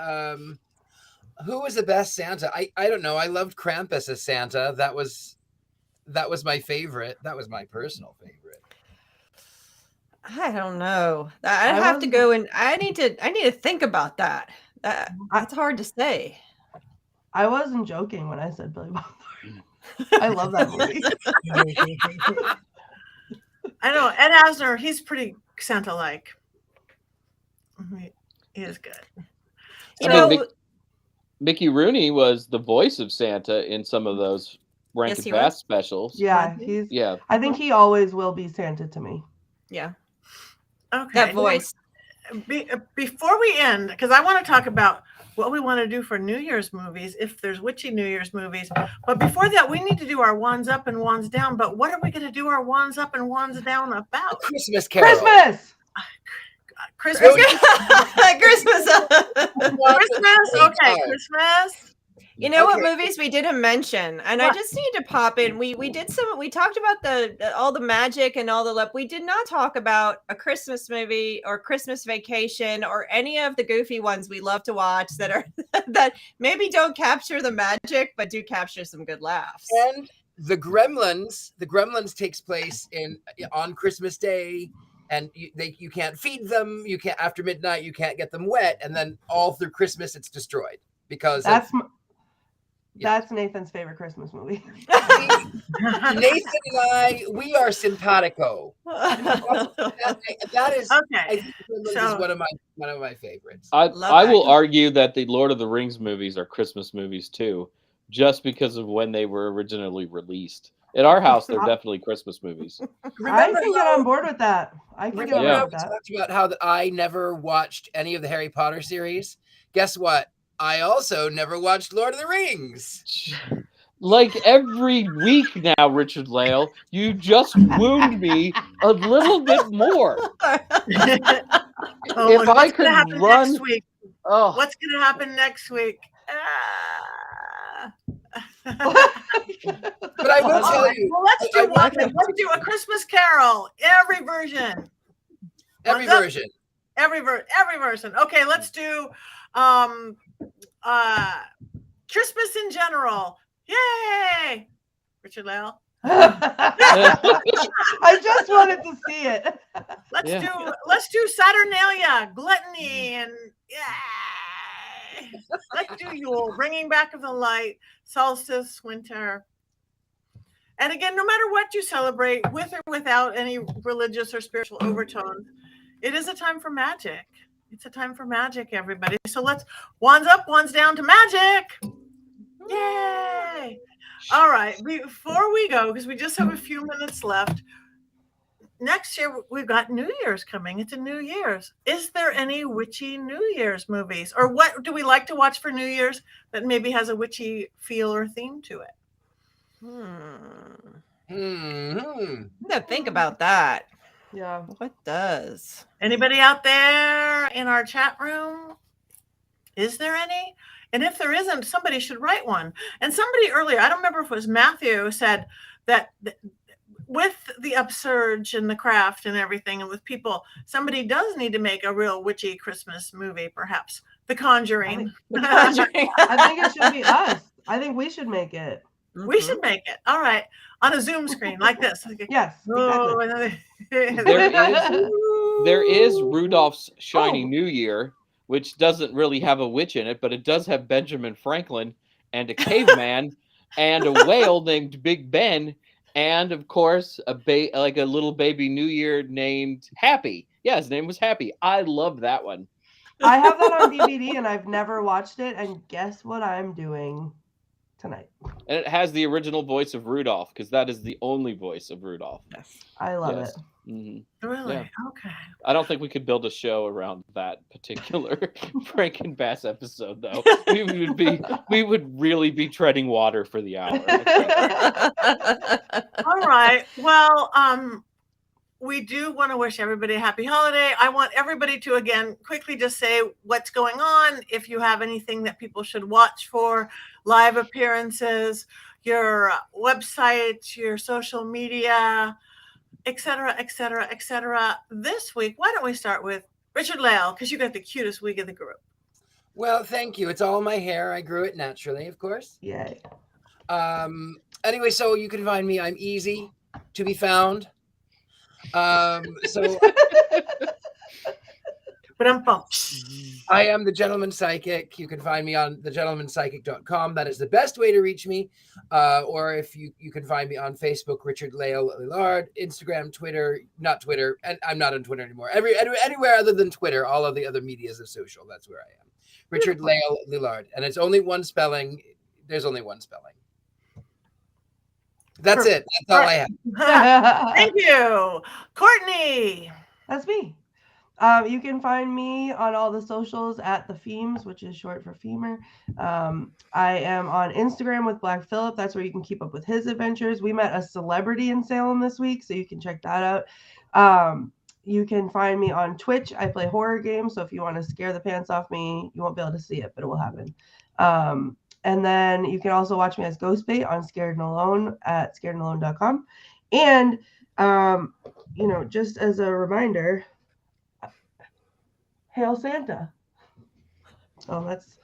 Speaker 5: who was the best Santa? I don't know. I loved Krampus as Santa. That was my favorite. That was my personal favorite.
Speaker 2: I don't know. I'd have to go and I need to think about that. That's hard to say.
Speaker 4: I wasn't joking when I said Billy Bob Thornton. I love that movie.
Speaker 1: I know Ed Asner. He's pretty Santa-like. He is good.
Speaker 3: Mickey Rooney was the voice of Santa in some of those Rankin Bass specials.
Speaker 4: Yeah, I think he always will be Santa to me.
Speaker 2: Yeah.
Speaker 1: Okay.
Speaker 2: That voice.
Speaker 1: Before we end, because I want to talk about what we want to do for New Year's movies, if there's witchy New Year's movies. But before that, we need to do our wands up and wands down. But what are we going to do our wands up and wands down about?
Speaker 5: Christmas Carol.
Speaker 1: Christmas.
Speaker 2: Christmas.
Speaker 1: Okay, Christmas.
Speaker 2: You know what movies we didn't mention, and I just need to pop in. We talked about all the magic and all the we did not talk about a Christmas movie or Christmas Vacation or any of the goofy ones we love to watch that are that maybe don't capture the magic but do capture some good laughs.
Speaker 5: And the Gremlins takes place on Christmas Day, and you can't feed them. You can't after midnight. You can't get them wet, and then all through Christmas it's destroyed because
Speaker 4: That's Nathan's favorite Christmas movie.
Speaker 5: Nathan and I, we are simpatico. That is
Speaker 1: Okay.
Speaker 5: I think Gremlins is one of my favorites.
Speaker 3: I will argue that the Lord of the Rings movies are Christmas movies too, just because of when they were originally released. At our house, they're definitely Christmas movies.
Speaker 4: I can get on board with that. I can get on board with that.
Speaker 5: Talked about how I never watched any of the Harry Potter series. Guess what? I also never watched Lord of the Rings.
Speaker 3: Like every week now, Richard-Lael, you just wound me a little bit more. If I could run
Speaker 1: next week?
Speaker 3: Oh.
Speaker 1: What's going to happen next week?
Speaker 5: But I will tell you.
Speaker 1: Well, let's do one. Let's do A Christmas Carol. Every version.
Speaker 5: Every version.
Speaker 1: Every version. Okay, let's do Christmas in general. Yay! Richard-Lael.
Speaker 4: I just wanted to see it.
Speaker 1: Let's do Saturnalia, gluttony, and yay! Let's do Yule, bringing back of the light, solstice, winter. And again, no matter what you celebrate, with or without any religious or spiritual overtones, it is a time for magic. It's a time for magic, everybody. So let's wands up, wands down to magic. Yay! All right, before we go, because we just have a few minutes left, next year we've got New Year's coming. It's a New Year's. Is there any witchy New Year's movies? Or what do we like to watch for New Year's that maybe has a witchy feel or theme to it?
Speaker 2: Think about that.
Speaker 4: Yeah.
Speaker 2: What does?
Speaker 1: Anybody out there in our chat room? Is there any? And if there isn't, somebody should write one. And somebody earlier, I don't remember if it was Matthew, said that with the upsurge and the craft and everything, and with people, somebody does need to make a real witchy Christmas movie, perhaps. The Conjuring.
Speaker 4: I think it should be us. I think we should make it.
Speaker 1: We should make it. All right. On a Zoom screen like this.
Speaker 4: Yes. Exactly.
Speaker 3: There is Rudolph's Shiny New Year, which doesn't really have a witch in it, but it does have Benjamin Franklin and a caveman and a whale named Big Ben, and of course like a little baby New Year named Happy. Yeah, his name was Happy. I love that one.
Speaker 4: I have that on DVD and I've never watched it. And guess what I'm doing tonight?
Speaker 3: And it has the original voice of Rudolph, because that is the only voice of Rudolph.
Speaker 4: Yes. I love it.
Speaker 3: Mm-hmm.
Speaker 1: Really?
Speaker 3: Yeah.
Speaker 1: Okay.
Speaker 3: I don't think we could build a show around that particular Franken Bass episode, though. We would really be treading water for the hour.
Speaker 1: All right. Well, we do want to wish everybody a happy holiday. I want everybody to, again, quickly just say what's going on. If you have anything that people should watch for, live appearances, your website, your social media, etc., etc., etc. This week, why don't we start with Richard-Lael, because you got the cutest wig of the group.
Speaker 5: Well, thank you. It's all my hair. I grew it naturally, of course.
Speaker 4: Yay.
Speaker 5: Anyway, so you can find me. I'm easy to be found.
Speaker 1: But I'm pumped.
Speaker 5: I am the Gentleman Psychic. You can find me on thegentlemanpsychic.com. That is the best way to reach me. Or if you can find me on Facebook, Richard-Lael Lillard, Instagram, Twitter, not Twitter, and I'm not on Twitter anymore. Anywhere other than Twitter, all of the other medias of social, that's where I am. Richard-Lael Lillard. And it's only one spelling. There's only one spelling. That's it. That's all I have.
Speaker 1: Thank you. Courtney.
Speaker 4: That's me. You can find me on all the socials at the Femes, which is short for Femur. I am on Instagram with Black Phillip. That's where you can keep up with his adventures. We met a celebrity in Salem this week, so you can check that out. You can find me on Twitch. I play horror games, so if you want to scare the pants off me, you won't be able to see it, but it will happen. And then you can also watch me as Ghostbait on Scared and Alone at scaredandalone.com. And, just as a reminder, Hail Santa. So that's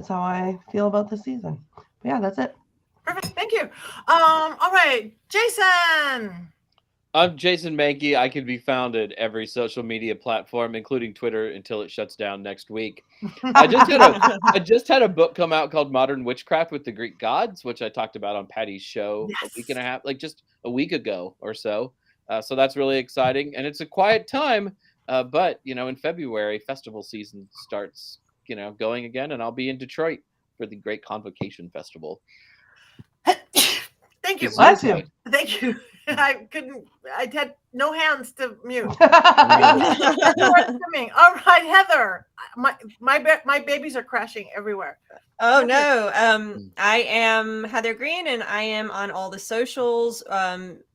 Speaker 4: how I feel about the season. But yeah, that's it.
Speaker 1: Perfect. Thank you. All right, Jason.
Speaker 3: I'm Jason Mankey. I can be found at every social media platform, including Twitter, until it shuts down next week. I just had a book come out called Modern Witchcraft with the Greek Gods, which I talked about on Patty's show a week and a half, like just a week ago or so. So that's really exciting, and it's a quiet time. But in February, festival season starts, going again, and I'll be in Detroit for the Great Convocation Festival.
Speaker 1: Thank you.
Speaker 4: Bless you.
Speaker 1: Thank you. I had no hands to mute. All right, Heather. My babies are crashing everywhere.
Speaker 2: Oh no. I am Heather Greene, and I am on all the socials,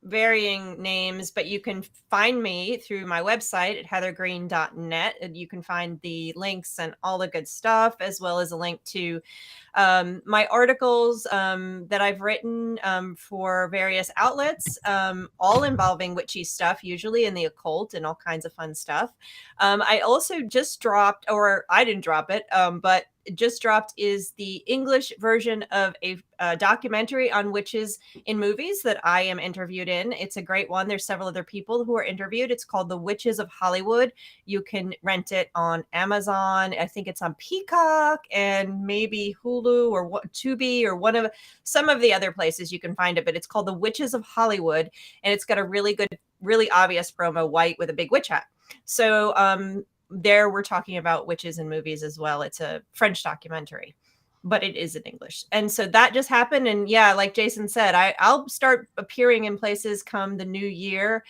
Speaker 2: varying names, but you can find me through my website at heathergreene.net, and you can find the links and all the good stuff, as well as a link to my articles that I've written for various outlets, all involving witchy stuff, usually in the occult and all kinds of fun stuff. I also just dropped, or I didn't drop it, but just dropped is the English version of a documentary on witches in movies that I am interviewed in. It's a great one. There's several other people who are interviewed. It's called The Witches of Hollywood. You can rent it on Amazon. I think it's on Peacock and maybe Hulu or Tubi or some of the other places you can find it. But it's called The Witches of Hollywood, and it's got a really good, really obvious promo white with a big witch hat. So there we're talking about witches in movies as well. It's a French documentary, but it is in English. And so that just happened. And yeah, like Jason said, I'll start appearing in places come the new year,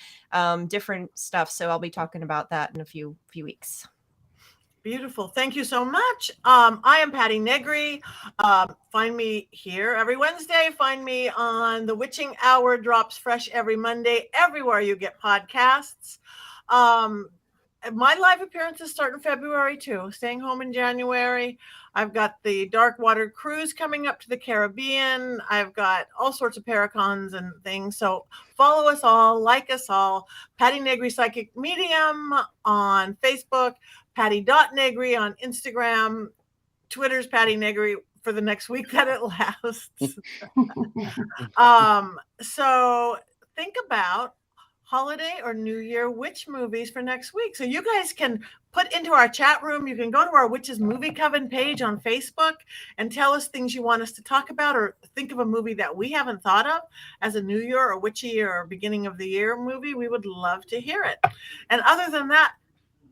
Speaker 2: different stuff. So I'll be talking about that in a few weeks.
Speaker 1: Beautiful. Thank you so much. I am Patti Negri. Find me here every Wednesday. Find me on The Witching Hour, drops fresh every Monday, everywhere you get podcasts. My live appearances start in February too, staying home in January. I've got the Dark Water Cruise coming up to the Caribbean. I've got all sorts of paracons and things. So follow us all, like us all. Patti Negri Psychic Medium on Facebook, Patti.Negri on Instagram. Twitter's Patti Negri for the next week that it lasts. So think about holiday or New Year witch movies for next week. So you guys can put into our chat room. You can go to our Witches Movie Coven page on Facebook and tell us things you want us to talk about, or think of a movie that we haven't thought of as a New Year or witchy or beginning of the year movie. We would love to hear it. And other than that,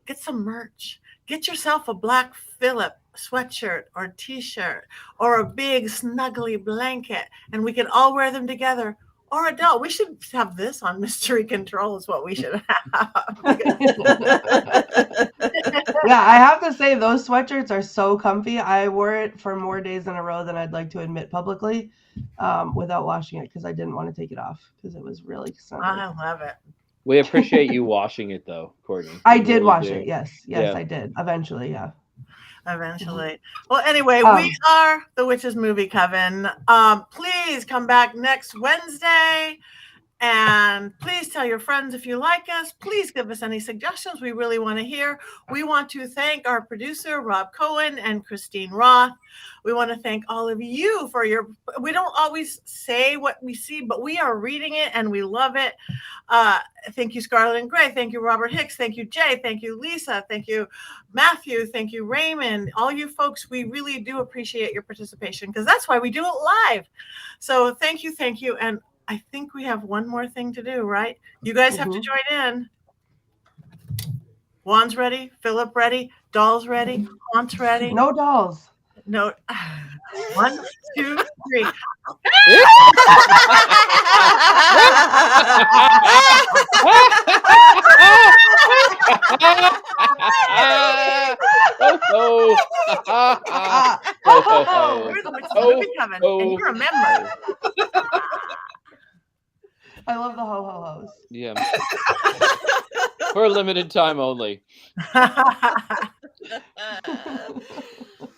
Speaker 1: get some merch. Get yourself a Black Phillip sweatshirt or t-shirt or a big snuggly blanket, and we can all wear them together. Or adult. We should have this on Mystery Control is what we should have.
Speaker 4: Yeah, I have to say those sweatshirts are so comfy. I wore it for more days in a row than I'd like to admit publicly without washing it, because I didn't want to take it off because it was really snuggy.
Speaker 1: I love it.
Speaker 3: We appreciate you washing it though, Courtney.
Speaker 4: I did wash it. Yes, yeah. I did. Eventually, yeah.
Speaker 1: Eventually. Well, anyway, we are the Witches Movie Coven. Please come back next Wednesday, and please tell your friends if you like us. Please give us any suggestions. We really want to hear. We want to thank our producer, Rob Cohen and Christine Roth. We want to thank all of you for we don't always say what we see, but we are reading it and we love it. Thank you, Scarlett and Gray. Thank you, Robert Hicks. Thank you, Jay. Thank you, Lisa. Thank you, Matthew. Thank you, Raymond. All you folks, we really do appreciate your participation, because that's why we do it live. So thank you. And I think we have one more thing to do, right? You guys have to join in. Juan's ready. Philip ready. Dolls ready. Aunt's ready.
Speaker 4: No dolls.
Speaker 1: No. 1, 2, 3. We're the Witches Movie Coven, and you're a member.
Speaker 4: I love the ho-ho-hos.
Speaker 3: Yeah. For a limited time only.